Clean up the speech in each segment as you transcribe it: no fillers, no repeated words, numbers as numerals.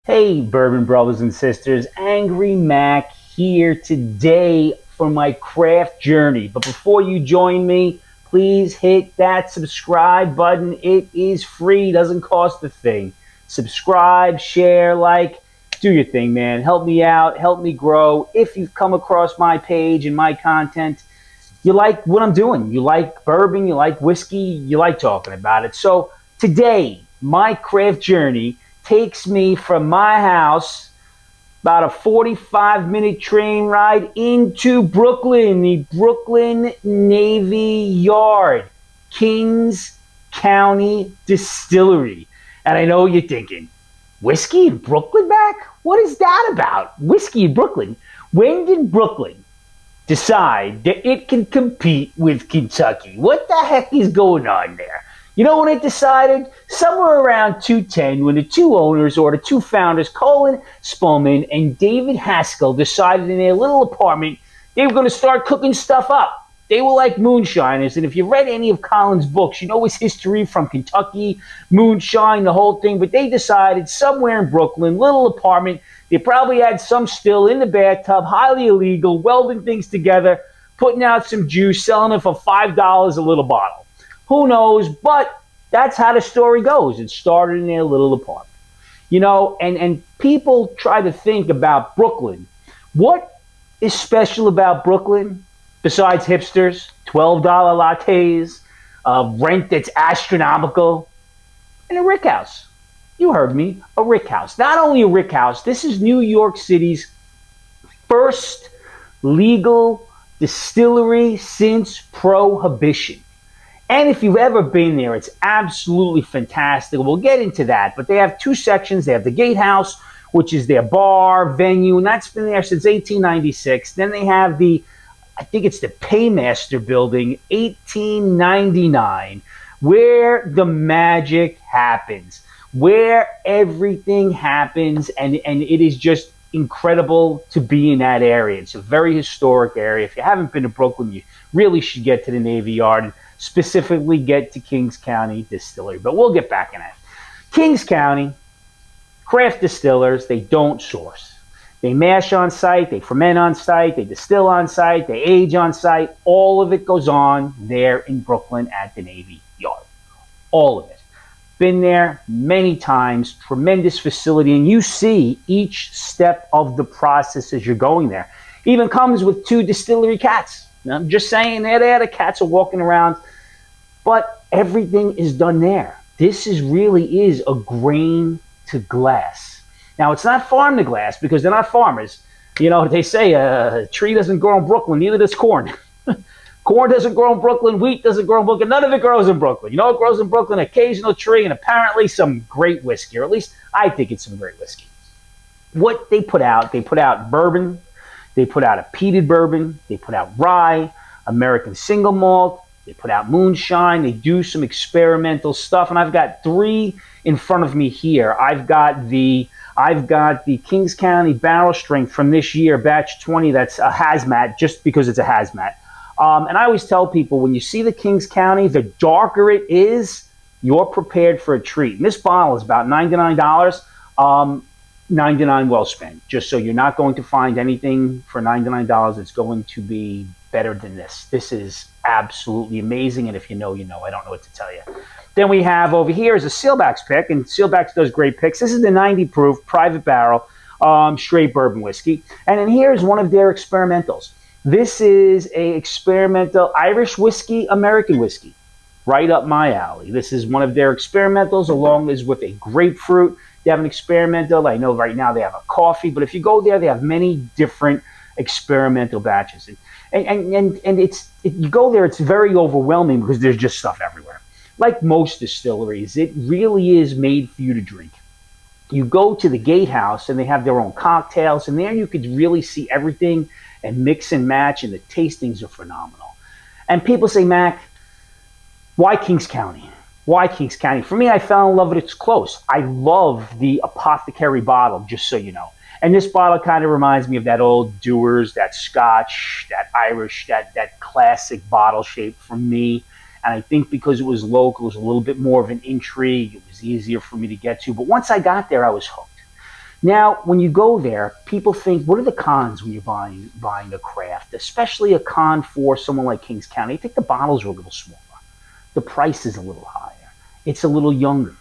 Hey, bourbon brothers and sisters, Angry Mac here today for my craft journey. But before you join me, please hit that subscribe button. It is free, doesn't cost a thing. Subscribe, share, like, do your thing, man. Help me out, help me grow. If you've come across my page and my content, you like what I'm doing. You like bourbon, you like whiskey, you like talking about it. So today, my craft journey takes me from my house about a 45-minute train ride into Brooklyn, the Brooklyn Navy Yard, Kings County Distillery. And I know you're thinking, whiskey in Brooklyn, Mac? What is that about? Whiskey in Brooklyn? When did Brooklyn decide that it can compete with Kentucky? What the heck is going on there? You know when it decided? Somewhere around 210, when the two owners, or the two founders, Colin Spellman and David Haskell, decided in their little apartment they were going to start cooking stuff up. They were like moonshiners, and if you read any of Colin's books, you know his history from Kentucky, moonshine, the whole thing. But they decided somewhere in Brooklyn, little apartment, they probably had some still in the bathtub, highly illegal, welding things together, putting out some juice, selling it for $5 a little bottle. Who knows? But that's how the story goes. It started in their little apartment. You know, and people try to think about Brooklyn. What is special about Brooklyn besides hipsters, $12 lattes, rent that's astronomical, and a rick house? You heard me, a rick house. Not only a rick house, this is New York City's first legal distillery since Prohibition. And if you've ever been there, it's absolutely fantastic. We'll get into that. But they have two sections. They have the Gatehouse, which is their bar, venue, and that's been there since 1896. Then they have I think it's the Paymaster Building, 1899, where the magic happens, where everything happens, and it is just incredible to be in that area. It's a very historic area. If you haven't been to Brooklyn, you really should get to the Navy Yard and specifically get to Kings County Distillery. But we'll get back in that. Kings County, craft distillers, they don't source. They mash on site, they ferment on site, they distill on site, they age on site. All of it goes on there in Brooklyn at the Navy Yard. All of it. Been there many times, tremendous facility, and you see each step of the process as you're going there. Even comes with two distillery cats. I'm just saying, there the cats are walking around, but everything is done there. This really is a grain to glass. Now, it's not farm to glass because they're not farmers. You know, they say a tree doesn't grow in Brooklyn, neither does corn. Corn doesn't grow in Brooklyn, wheat doesn't grow in Brooklyn, none of it grows in Brooklyn. You know what grows in Brooklyn? An occasional tree and apparently some great whiskey, or at least I think it's some great whiskey. What they put out bourbon, they put out a peated bourbon, they put out rye, American single malt, they put out moonshine, they do some experimental stuff, and I've got three in front of me here. I've got the Kings County Barrel Strength from this year, batch 20, that's a hazmat, just because it's a hazmat. And I always tell people, when you see the Kings County, the darker it is, you're prepared for a treat. And this bottle is about $99. $99 well spent, just so you're not going to find anything for $99 that's going to be better than this. This is absolutely amazing, and if you know, you know. I don't know what to tell you. Then we have over here is a Sealbach's pick, and Sealbach's does great picks. This is the 90 proof private barrel straight bourbon whiskey, and then here's one of their experimentals. This is a experimental Irish whiskey, American whiskey, right up my alley. This is one of their experimentals, along with a grapefruit. They have an experimental. I know right now they have a coffee, but if you go there, they have many different experimental batches. And you go there, it's very overwhelming because there's just stuff everywhere. Like most distilleries, it really is made for you to drink. You go to the Gatehouse and they have their own cocktails, and there you could really see everything and mix and match, and the tastings are phenomenal. And people say, Mac, why Kings County? Why Kings County? For me, I fell in love with it. It's close. I love the apothecary bottle, just so you know. And this bottle kind of reminds me of that old Dewar's, that Scotch, that Irish, that classic bottle shape for me. And I think because it was local, it was a little bit more of an intrigue. It was easier for me to get to. But once I got there, I was hooked. Now, when you go there, people think, what are the cons when you're buying a craft, especially a con for someone like Kings County? I think the bottles are a little smaller, the price is a little higher, it's a little younger,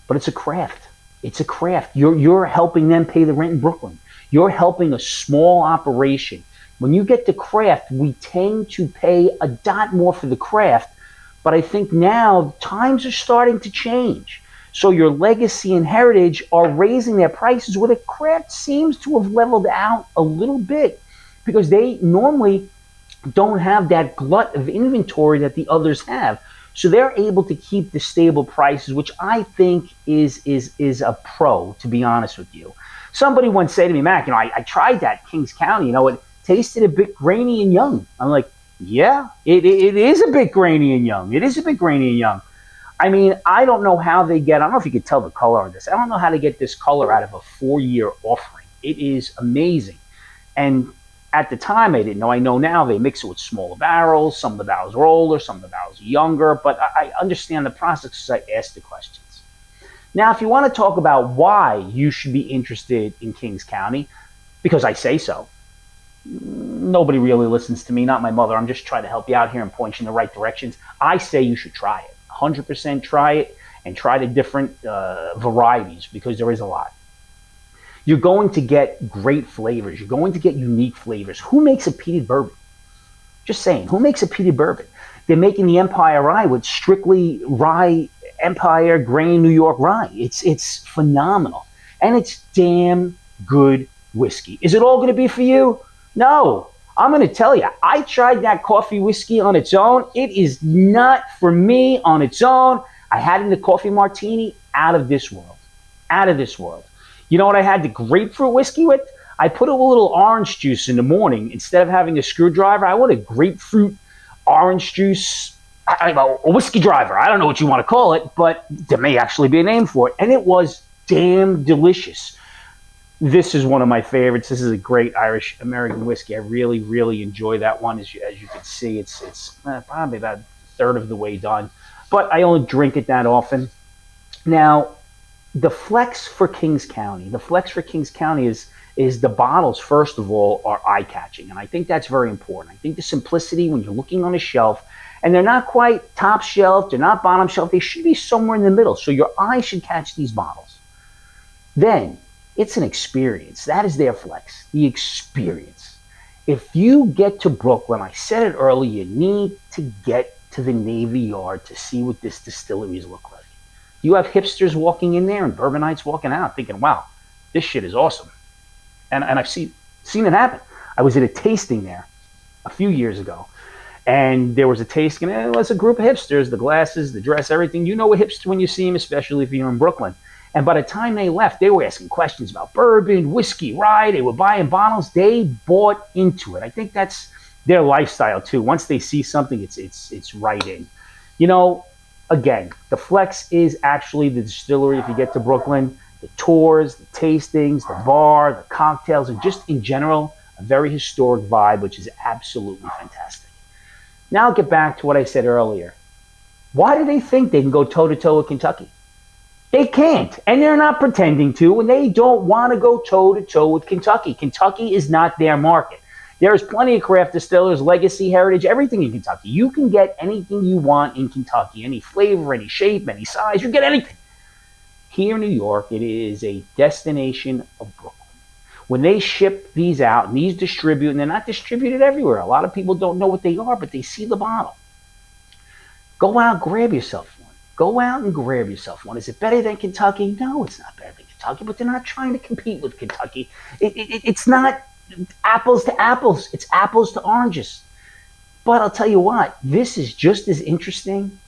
but it's a craft. It's a craft. You're helping them pay the rent in Brooklyn. You're helping a small operation. When you get the craft, we tend to pay a dot more for the craft, but I think now times are starting to change. So your legacy and heritage are raising their prices where the craft seems to have leveled out a little bit because they normally don't have that glut of inventory that the others have. So they're able to keep the stable prices, which I think is a pro, to be honest with you. Somebody once said to me, Mac, I tried that Kings County, it tasted a bit grainy and young. I'm like, yeah, it is a bit grainy and young. It is a bit grainy and young. I mean, I don't know how they get, I don't know if you could tell the color on this. I don't know how to get this color out of a 4-year offering. It is amazing. And at the time, I didn't know. I know now they mix it with smaller barrels. Some of the barrels are older, some of the barrels are younger, but I understand the process because I asked the questions. Now, if you want to talk about why you should be interested in Kings County, because I say so, nobody really listens to me, not my mother. I'm just trying to help you out here and point you in the right directions. I say you should try it. 100% try it and try the different varieties because there is a lot. You're going to get great flavors. You're going to get unique flavors. Who makes a peated bourbon? Just saying, who makes a peated bourbon? They're making the Empire Rye with strictly rye, Empire Grain New York Rye. It's phenomenal. And it's damn good whiskey. Is it all going to be for you? No. I'm going to tell you, I tried that coffee whiskey on its own. It is not for me on its own. I had it in the coffee martini, out of this world. Out of this world. You know what I had the grapefruit whiskey with? I put a little orange juice in the morning. Instead of having a screwdriver, I wanted grapefruit, orange juice, a whiskey driver. I don't know what you want to call it, but there may actually be a name for it. And it was damn delicious. This is one of my favorites. This is a great Irish American whiskey. I really, really enjoy that one. As you can see, it's probably about a third of the way done. But I only drink it that often. Now, the flex for Kings County is the bottles, first of all, are eye-catching. And I think that's very important. I think the simplicity when you're looking on a shelf, and they're not quite top shelf, they're not bottom shelf, they should be somewhere in the middle. So your eye should catch these bottles. Then, it's an experience. That is their flex, the experience. If you get to Brooklyn, I said it earlier, you need to get to the Navy Yard to see what this distilleries look like. You have hipsters walking in there and bourbonites walking out thinking, wow, this shit is awesome. And I've seen it happen. I was at a tasting there a few years ago, and there was a tasting, and it was a group of hipsters, the glasses, the dress, everything. You know a hipster when you see them, especially if you're in Brooklyn. And by the time they left, they were asking questions about bourbon, whiskey, rye. They were buying bottles. They bought into it. I think that's their lifestyle too. Once they see something, it's right in. Again, the flex is actually the distillery. If you get to Brooklyn, the tours, the tastings, the bar, the cocktails, and just in general, a very historic vibe, which is absolutely fantastic. Now I'll get back to what I said earlier. Why do they think they can go toe-to-toe with Kentucky? They can't, and they're not pretending to, and they don't want to go toe-to-toe with Kentucky. Kentucky is not their market. There's plenty of craft distillers, legacy, heritage, everything in Kentucky. You can get anything you want in Kentucky, any flavor, any shape, any size, you get anything. Here in New York, it is a destination of Brooklyn. When they ship these out and these distribute, and they're not distributed everywhere. A lot of people don't know what they are, but they see the bottle. Go out, grab yourself one. Go out and grab yourself one. Is it better than Kentucky? No, it's not better than Kentucky, but they're not trying to compete with Kentucky. It's not apples to apples. It's apples to oranges. But I'll tell you what, this is just as interesting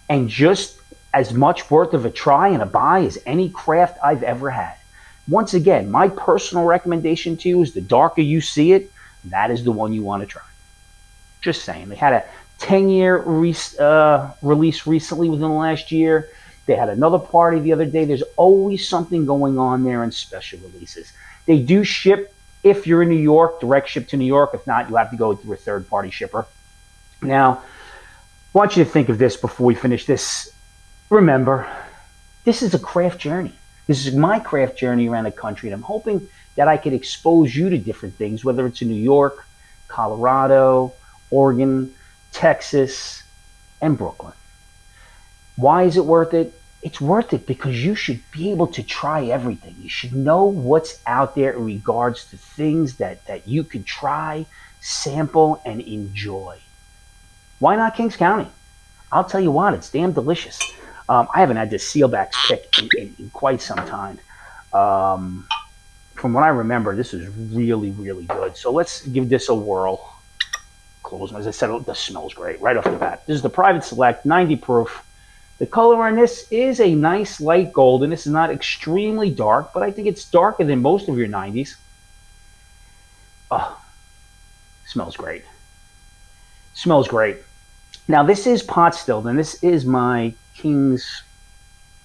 and just as much worth of a try and a buy as any craft I've ever had. Once again, my personal recommendation to you is the darker you see it, that is the one you want to try. Just saying. They had a 10-year release recently within the last year. They had another party the other day. There's always something going on there in special releases. They do ship, if you're in New York, direct ship to New York. If not, you have to go through a third-party shipper. Now, I want you to think of this before we finish this. Remember, this is a craft journey. This is my craft journey around the country, and I'm hoping that I could expose you to different things, whether it's in New York, Colorado, Oregon, Texas, and Brooklyn. Why is it worth it? It's worth it because you should be able to try everything. You should know what's out there in regards to things that you could try, sample, and enjoy. Why not Kings County? I'll tell you what, it's damn delicious. I haven't had this sealback pick in quite some time. From what I remember, this is really, really good. So let's give this a whirl. Close them. As I said, this smells great right off the bat. This is the Private Select, 90 proof. The color on this is a nice light golden. This is not extremely dark, but I think it's darker than most of your 90s. Oh, smells great. Smells great. Now, this is pot stilled, and this is my Kings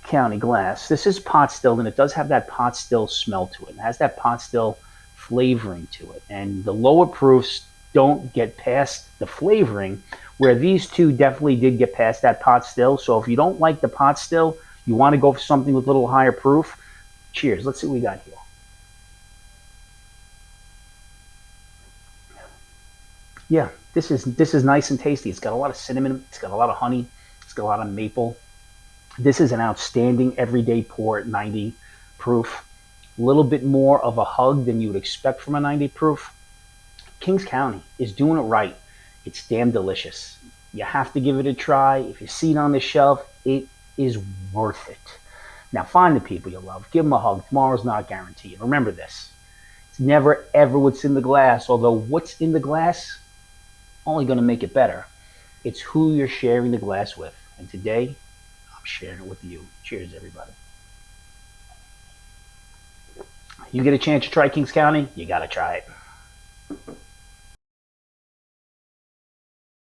County glass. This is pot stilled, and it does have that pot still smell to it. It has that pot still flavoring to it. And the lower proofs don't get past the flavoring, where these two definitely did get past that pot still. So if you don't like the pot still, you want to go for something with a little higher proof, cheers. Let's see what we got here. Yeah, this is nice and tasty. It's got a lot of cinnamon. It's got a lot of honey. It's got a lot of maple. This is an outstanding everyday pour at 90 proof. A little bit more of a hug than you would expect from a 90 proof. Kings County is doing it right. It's damn delicious. You have to give it a try. If you see it on the shelf, it is worth it. Now find the people you love. Give them a hug. Tomorrow's not guaranteed. Remember this. It's never ever what's in the glass, although what's in the glass only going to make it better. It's who you're sharing the glass with. And today, I'm sharing it with you. Cheers, everybody. You get a chance to try Kings County, you got to try it.